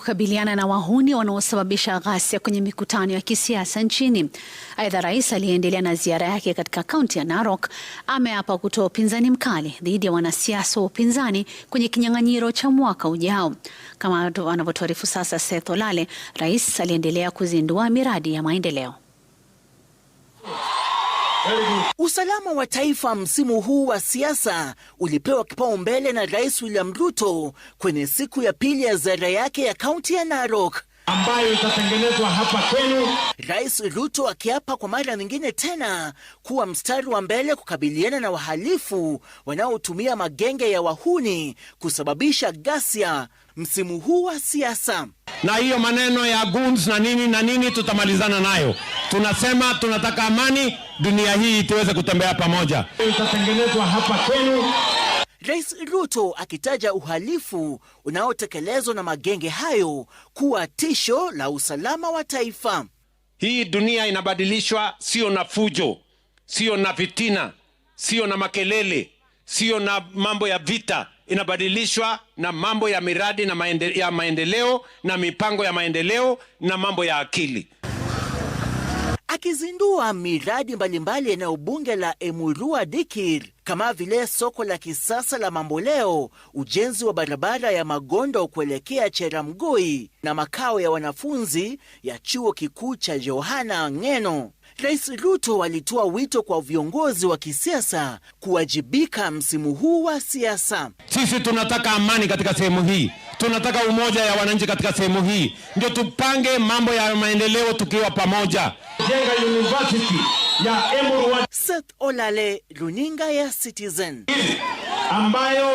kukabiliana na wahuni wanaosababisha ghasia kwenye mikutano ya kisiasa nchini. Aidha, rais aliyeendelea na ziara yake katika kaunti ya Narok ameapa kutoa upinzani mkali dhidi ya wanasiasa wa upinzani kwenye kinyang'anyiro cha mwaka ujao. Kama anavyotuarifu sasa Seth Olale, rais aliendelea kuzindua miradi ya maendeleo. Usalama wa taifa msimu huu wa siasa ulipewa kipaumbele na Rais William Ruto kwenye siku ya pili ya ziara yake ya kaunti ya Narok ambayo itatengenezwa hapa kwenu. Rais Ruto akiapa kwa mara nyingine tena kuwa mstari wa mbele kukabiliana na wahalifu wanaotumia magenge ya wahuni kusababisha ghasia msimu huu wa siasa. Na hiyo maneno ya goons na nini tutamalizana nayo. Tunasema tunataka amani, dunia hii tuweze kutembea pamoja. Itatengenezwa hapa kwenu. Rais Ruto akitaja uhalifu unaotekelezwa na magenge hayo kuwa tisho la usalama wa taifa. Hii dunia inabadilishwa sio na fujo, sio na fitina, sio na makelele, sio na mambo ya vita. Inabadilishwa na mambo ya miradi na maendeleo na mipango ya maendeleo na mambo ya akili. Akizindua miradi mbalimbali eneo bunge la Emurua Dikir kama vile soko la kisasa la Mamboleo, ujenzi wa barabara ya Magondo kuelekea Cheramgoi na makao ya wanafunzi ya chuo kikuu cha Johana Ngeno. Rais Ruto alitoa wito kwa viongozi wa kisiasa kuwajibika msimu huu wa siasa. Sisi tunataka amani katika sehemu hii. Tunataka umoja ya wananchi katika sehemu hii. Ndio tupange mambo ya maendeleo tukiwa pamoja. Jenga university ya Emurua. Seth Olale, runinga ya Citizen. Ambayo